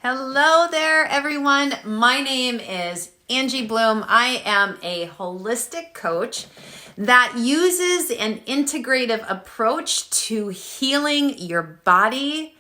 Hello there, everyone. My name is Angie Bloom. I am a holistic coach that uses an integrative approach to healing your body,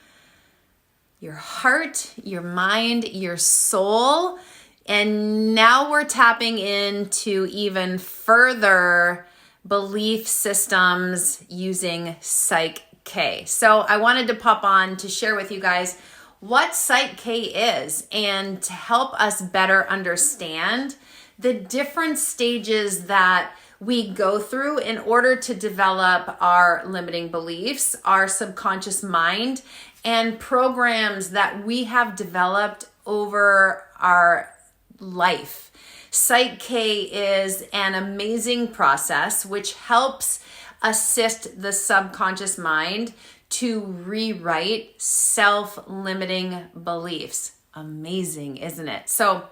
your heart, your mind, your soul. And now we're tapping into even further belief systems using Psych-K. So I wanted to pop on to share with you guys what Psych-K is and to help us better understand the different stages that we go through in order to develop our limiting beliefs, our subconscious mind, and programs that we have developed over our life. Psych-K is an amazing process which helps assist the subconscious mind to rewrite self-limiting beliefs. Amazing, isn't it? So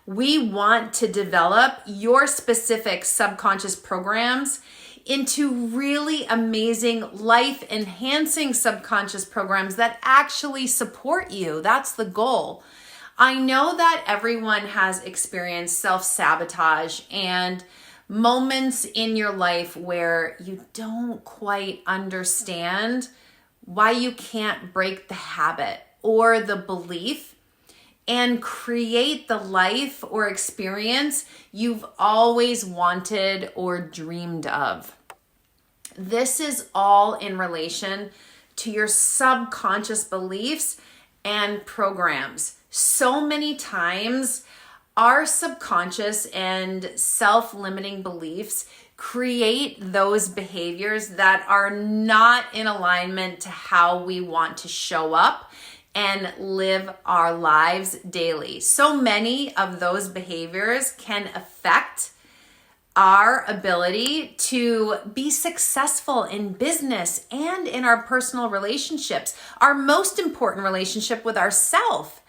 we want to develop your specific subconscious programs into really amazing life-enhancing subconscious programs that actually support you. That's the goal. I know that everyone has experienced self-sabotage and moments in your life where you don't quite understand why you can't break the habit or the belief and create the life or experience you've always wanted or dreamed of. This is all in relation to your subconscious beliefs and programs. So many times, our subconscious and self-limiting beliefs create those behaviors that are not in alignment to how we want to show up and live our lives daily. So many of those behaviors can affect our ability to be successful in business and in our personal relationships, our most important relationship with ourselves.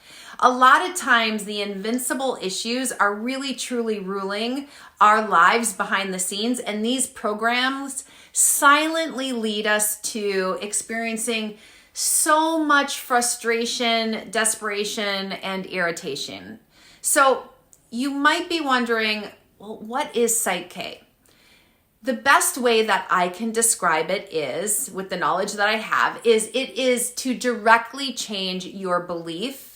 A lot of times the invincible issues are really truly ruling our lives behind the scenes, and these programs silently lead us to experiencing so much frustration, desperation, and irritation. So you might be wondering, well, what is Psych-K? The best way that I can describe it is, with the knowledge that I have, is it is to directly change your beliefs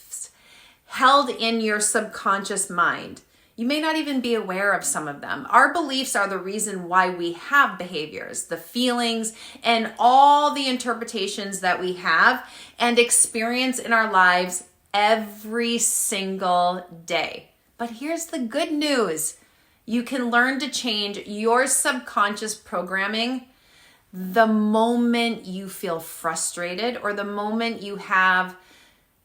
held in your subconscious mind. You may not even be aware of some of them. Our beliefs are the reason why we have behaviors, the feelings, and all the interpretations that we have and experience in our lives every single day. But here's the good news. You can learn to change your subconscious programming the moment you feel frustrated or the moment you have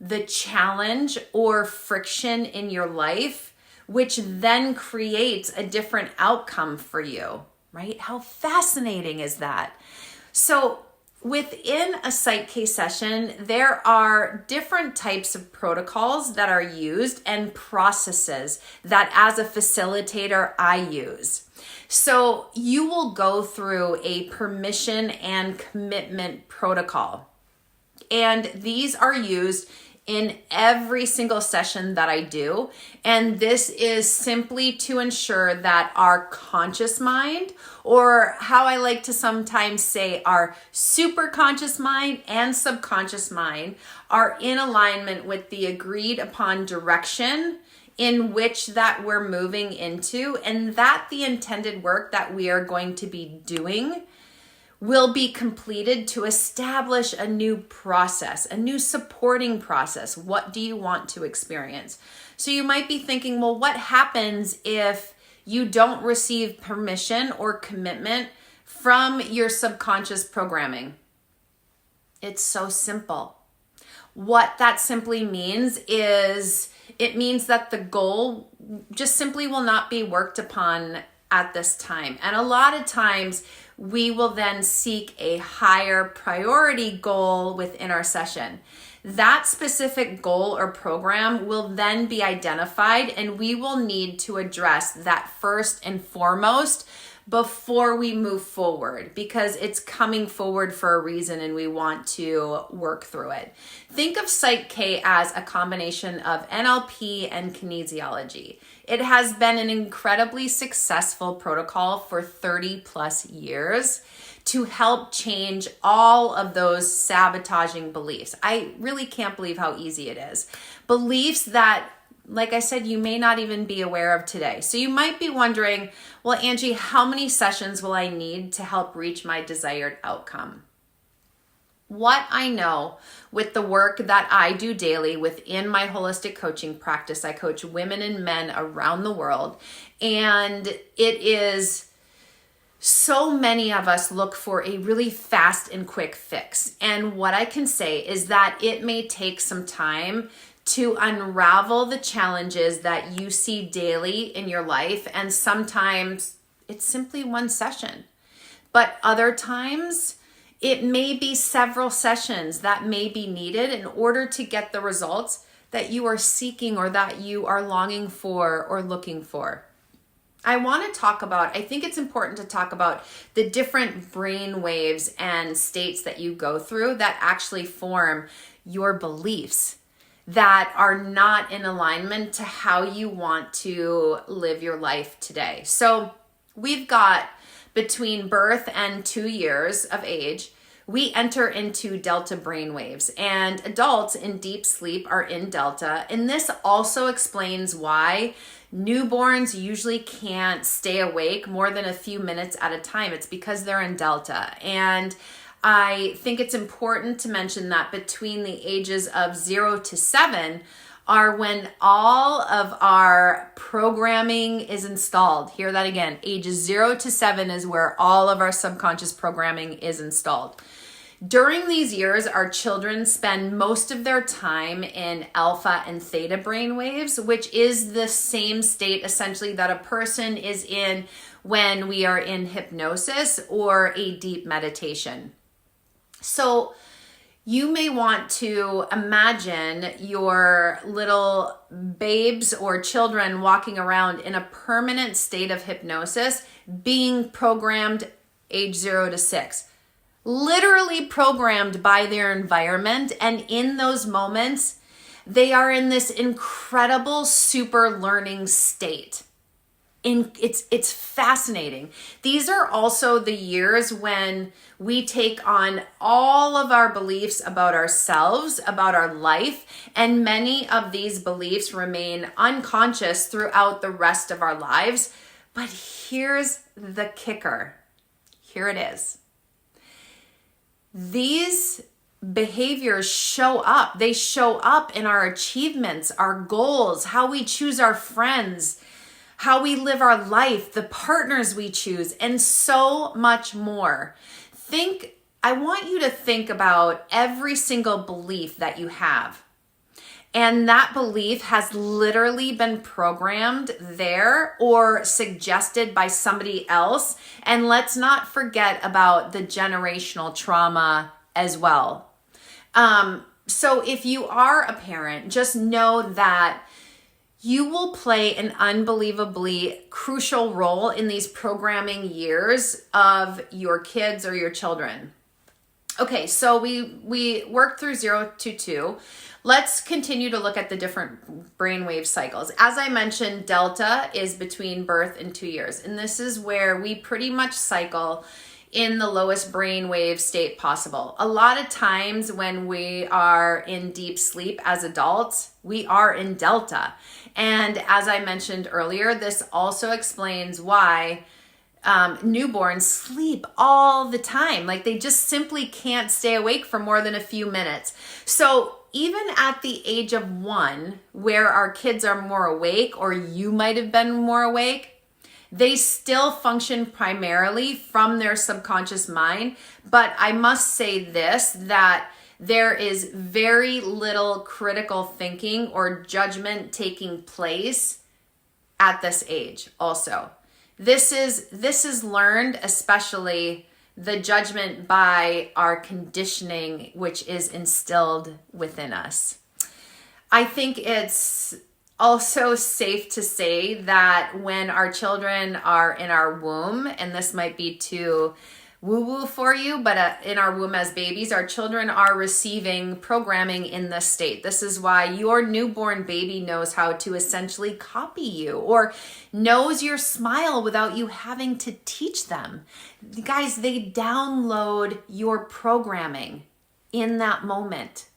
the challenge or friction in your life, which then creates a different outcome for you, right? How fascinating is that? So within a Psych-K session, there are different types of protocols that are used and processes that as a facilitator I use. So you will go through a permission and commitment protocol. And these are used in every single session that I do. And this is simply to ensure that our conscious mind, or how I like to sometimes say our super conscious mind and subconscious mind, are in alignment with the agreed upon direction in which that we're moving into, and that the intended work that we are going to be doing will be completed to establish a new process, a new supporting process. What do you want to experience? So you might be thinking, well, what happens if you don't receive permission or commitment from your subconscious programming? It's so simple. What that simply means is it means that the goal just simply will not be worked upon at this time. And a lot of times we will then seek a higher priority goal within our session. That specific goal or program will then be identified, and we will need to address that first and foremost before we move forward, because it's coming forward for a reason and we want to work through it. Think of Psych-K as a combination of NLP and kinesiology. It has been an incredibly successful protocol for 30 plus years to help change all of those sabotaging beliefs. I really can't believe how easy it is. Beliefs that, like I said, you may not even be aware of today. So you might be wondering, well, Angie, how many sessions will I need to help reach my desired outcome? What I know with the work that I do daily within my holistic coaching practice, I coach women and men around the world, and it is so many of us look for a really fast and quick fix. And what I can say is that it may take some time to unravel the challenges that you see daily in your life. And sometimes it's simply one session. But other times it may be several sessions that may be needed in order to get the results that you are seeking or that you are longing for or looking for. I think it's important to talk about the different brain waves and states that you go through that actually form your beliefs that are not in alignment to how you want to live your life today. So we've got between birth and 2 years of age, we enter into delta brain waves, and adults in deep sleep are in delta. And this also explains why newborns usually can't stay awake more than a few minutes at a time. It's because they're in delta. And I think it's important to mention that between the ages of 0 to 7 are when all of our programming is installed. Hear that again. Ages 0 to 7 is where all of our subconscious programming is installed. During these years, our children spend most of their time in alpha and theta brain waves, which is the same state essentially that a person is in when we are in hypnosis or a deep meditation. So you may want to imagine your little babes or children walking around in a permanent state of hypnosis, being programmed age 0 to 6. Literally programmed by their environment, and in those moments they are in this incredible super learning state. It's fascinating. These are also the years when we take on all of our beliefs about ourselves, about our life, and many of these beliefs remain unconscious throughout the rest of our lives. But here's the kicker. Here it is. These behaviors show up. They show up in our achievements, our goals, how we choose our friends, how we live our life, the partners we choose, and so much more. I want you to think about every single belief that you have. And that belief has literally been programmed there or suggested by somebody else. And let's not forget about the generational trauma as well. So if you are a parent, just know that you will play an unbelievably crucial role in these programming years of your kids or your children. Okay, so we worked through 0 to 2. Let's continue to look at the different brainwave cycles. As I mentioned, delta is between birth and 2 years. And this is where we pretty much cycle in the lowest brainwave state possible. A lot of times when we are in deep sleep as adults, we are in delta. And as I mentioned earlier, this also explains why newborns sleep all the time. Like they just simply can't stay awake for more than a few minutes. So even at the age of 1, where our kids are more awake, or you might have been more awake, they still function primarily from their subconscious mind. But I must say this, that there is very little critical thinking or judgment taking place at this age also. This is learned, especially the judgment by our conditioning, which is instilled within us. I think it's also safe to say that when our children are in our womb, and this might be too woo-woo for you, but in our womb as babies, our children are receiving programming in this state. This is why your newborn baby knows how to essentially copy you or knows your smile without you having to teach them. Guys, they download your programming in that moment.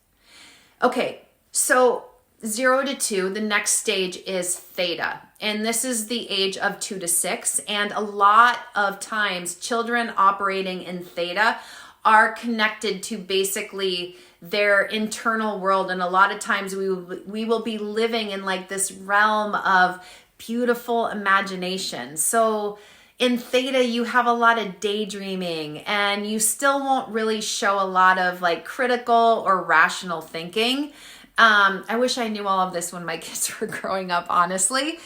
Okay, so 0 to 2, the next stage is theta. And this is the age of 2 to 6. And a lot of times children operating in theta are connected to basically their internal world. And a lot of times we will be living in like this realm of beautiful imagination. So in theta, you have a lot of daydreaming and you still won't really show a lot of like critical or rational thinking. I wish I knew all of this when my kids were growing up, honestly.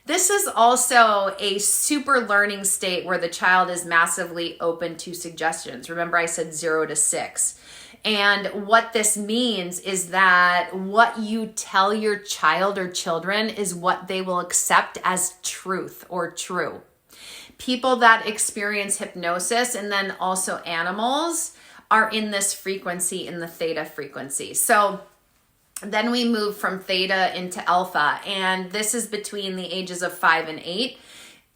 This is also a super learning state where the child is massively open to suggestions. Remember, I said 0 to 6. And what this means is that what you tell your child or children is what they will accept as truth or true. People that experience hypnosis and then also animals are in this frequency, in the theta frequency. So then we move from theta into alpha, and this is between the ages of 5 and 8.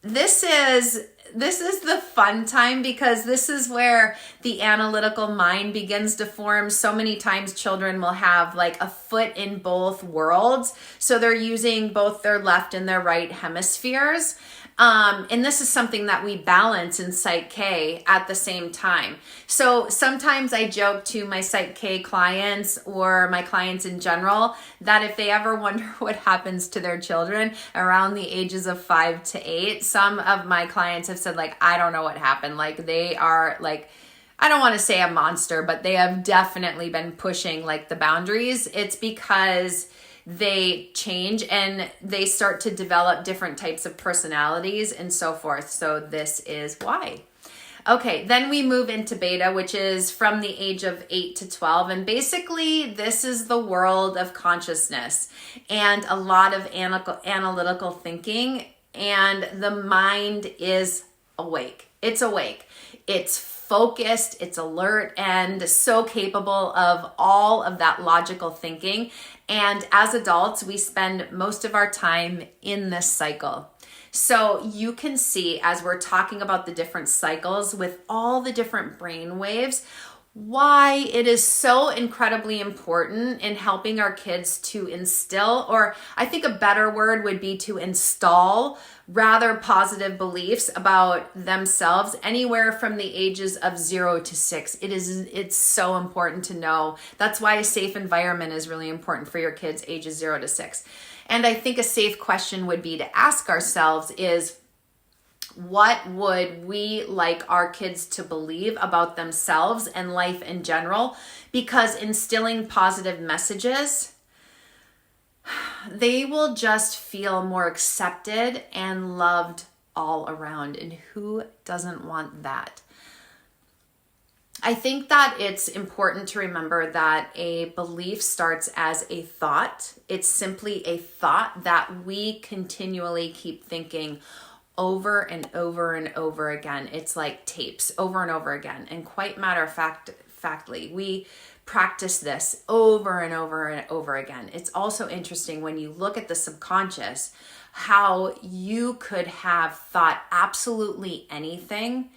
This is the fun time because this is where the analytical mind begins to form. So many times children will have like a foot in both worlds. So they're using both their left and their right hemispheres. And this is something that we balance in Psych-K at the same time. So sometimes I joke to my Psych-K clients or my clients in general that if they ever wonder what happens to their children around the ages of 5 to 8, some of my clients have said like, I don't know what happened. Like they are like, I don't want to say a monster, but they have definitely been pushing like the boundaries. It's because they change and they start to develop different types of personalities and so forth. So this is why. Okay, then we move into beta, which is from the age of 8 to 12. And basically, this is the world of consciousness and a lot of analytical thinking. And the mind is awake. It's awake. It's focused, it's alert, and so capable of all of that logical thinking. And as adults, we spend most of our time in this cycle. So you can see as we're talking about the different cycles with all the different brain waves, why it is so incredibly important in helping our kids to instill, or I think a better word would be to install rather positive beliefs about themselves anywhere from the ages of 0 to 6. It's so important to know. That's why a safe environment is really important for your kids ages 0 to 6. And I think a safe question would be to ask ourselves is, what would we like our kids to believe about themselves and life in general? Because instilling positive messages, they will just feel more accepted and loved all around. And who doesn't want that? I think that it's important to remember that a belief starts as a thought. It's simply a thought that we continually keep thinking over and over and over again. It's like tapes over and over again. And quite matter of factly, we practice this over and over and over again. It's also interesting when you look at the subconscious, how you could have thought absolutely anything,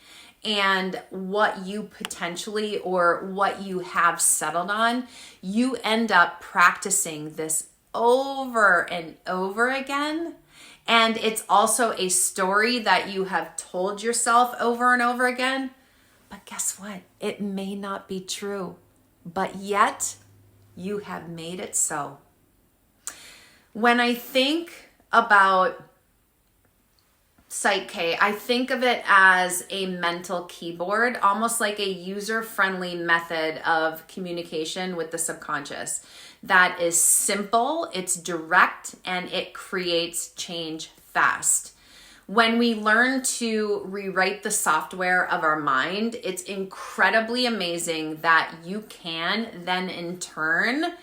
and what you potentially or what you have settled on, you end up practicing this over and over again. And it's also a story that you have told yourself over and over again. But guess what? It may not be true, but yet you have made it so. When I think about Psych-K, I think of it as a mental keyboard, almost like a user-friendly method of communication with the subconscious that is simple, it's direct, and it creates change fast. When we learn to rewrite the software of our mind, it's incredibly amazing that you can then in turn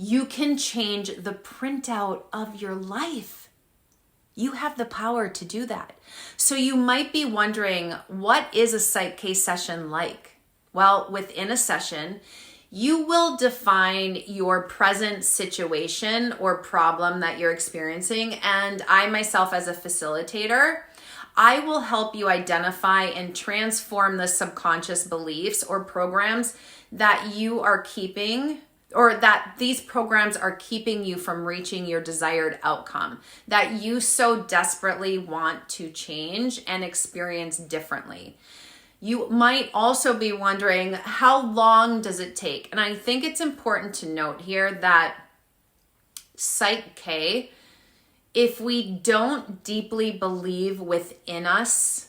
you can change the printout of your life. You have the power to do that. So you might be wondering, what is a Psych-K session like? Well, within a session, you will define your present situation or problem that you're experiencing. And I myself, as a facilitator, I will help you identify and transform the subconscious beliefs or programs that you are keeping, or that these programs are keeping you from reaching your desired outcome that you so desperately want to change and experience differently. You might also be wondering, how long does it take? And I think it's important to note here that Psych-K, if we don't deeply believe within us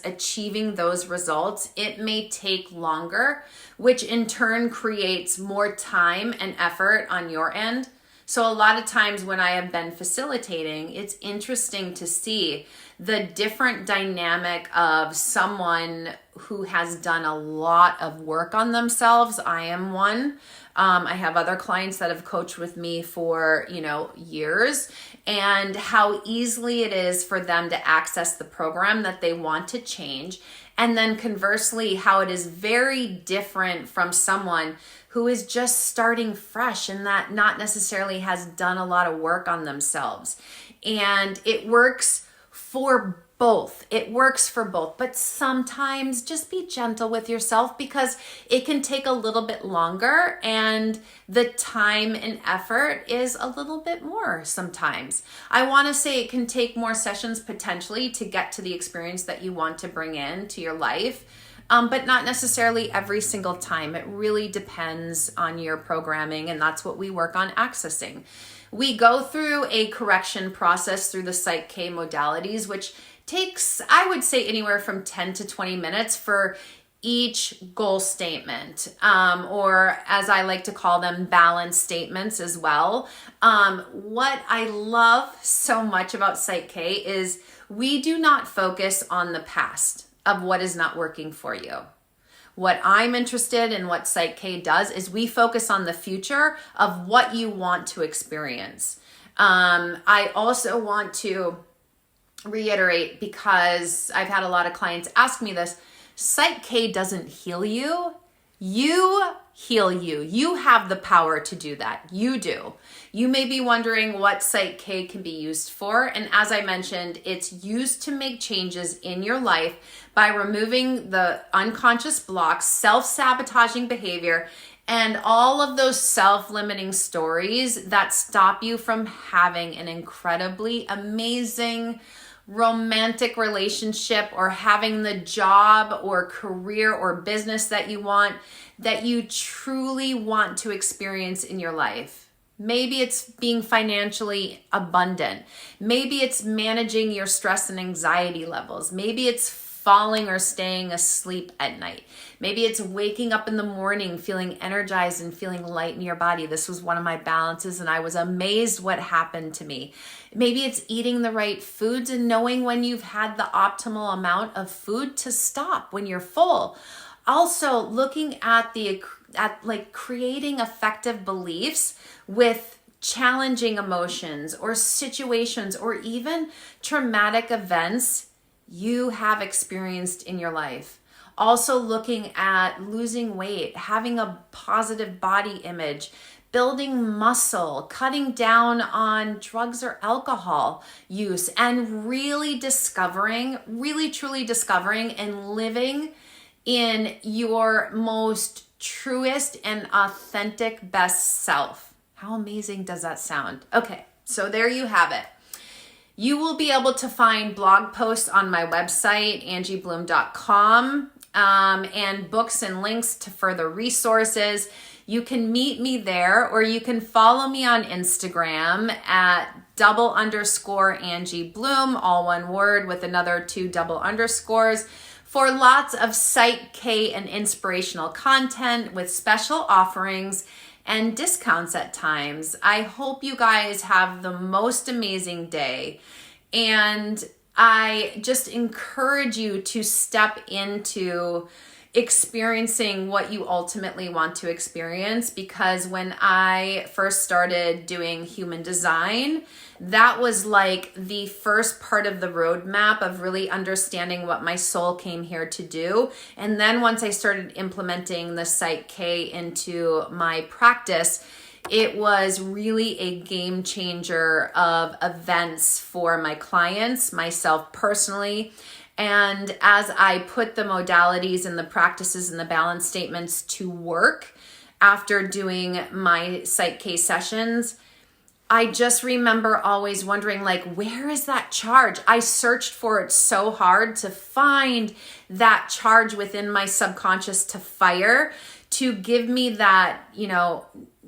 achieving those results, it may take longer, which in turn creates more time and effort on your end. So a lot of times when I have been facilitating, it's interesting to see the different dynamic of someone who has done a lot of work on themselves. I am one. I have other clients that have coached with me for, years, and how easily it is for them to access the program that they want to change. And then conversely, how it is very different from someone who is just starting fresh and that not necessarily has done a lot of work on themselves. And it works for both. It works for both, but sometimes just be gentle with yourself because it can take a little bit longer and the time and effort is a little bit more sometimes. I want to say it can take more sessions potentially to get to the experience that you want to bring into your life. But not necessarily every single time. It really depends on your programming, and that's what we work on accessing. We go through a correction process through the Psych-K modalities, which takes, I would say, anywhere from 10 to 20 minutes for each goal statement, or as I like to call them, balance statements as well. What I love so much about Psych-K is we do not focus on the past of what is not working for you. What I'm interested in, what Psych-K does, is we focus on the future of what you want to experience. I also want to reiterate, because I've had a lot of clients ask me this, Psych-K doesn't heal you. You heal you. You have the power to do that. You do. You may be wondering what Psych-K can be used for. And as I mentioned, it's used to make changes in your life by removing the unconscious blocks, self-sabotaging behavior, and all of those self-limiting stories that stop you from having an incredibly amazing romantic relationship, or having the job or career or business that you truly want to experience in your life. Maybe it's being financially abundant. Maybe it's managing your stress and anxiety levels. Maybe it's falling or staying asleep at night. Maybe it's waking up in the morning feeling energized and feeling light in your body. This was one of my balances and I was amazed what happened to me. Maybe it's eating the right foods and knowing when you've had the optimal amount of food to stop when you're full. Also looking at creating effective beliefs with challenging emotions or situations or even traumatic events you have experienced in your life. Also looking at losing weight, having a positive body image, building muscle, cutting down on drugs or alcohol use, and really truly discovering and living in your most truest and authentic best self. How amazing does that sound? Okay, so there you have it. You will be able to find blog posts on my website, angiebloom.com, and books and links to further resources. You can meet me there, or you can follow me on Instagram at _Angie Bloom, all one word with another 2 double underscores, for lots of Psych-K and inspirational content with special offerings and discounts at times. I hope you guys have the most amazing day. And I just encourage you to step into experiencing what you ultimately want to experience. Because when I first started doing human design, that was like the first part of the roadmap of really understanding what my soul came here to do. And then once I started implementing the Psych-K into my practice, it was really a game changer of events for my clients, myself personally. And as I put the modalities and the practices and the balance statements to work after doing my Psych-K sessions, I just remember always wondering, like, where is that charge? I searched for it so hard to find that charge within my subconscious to fire, to give me that,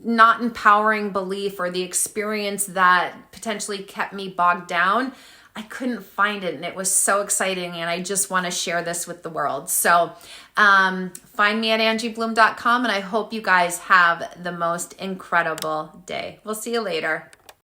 not empowering belief or the experience that potentially kept me bogged down. I couldn't find it, and it was so exciting, and I just want to share this with the world. So find me at angiebloom.com, and I hope you guys have the most incredible day. We'll see you later.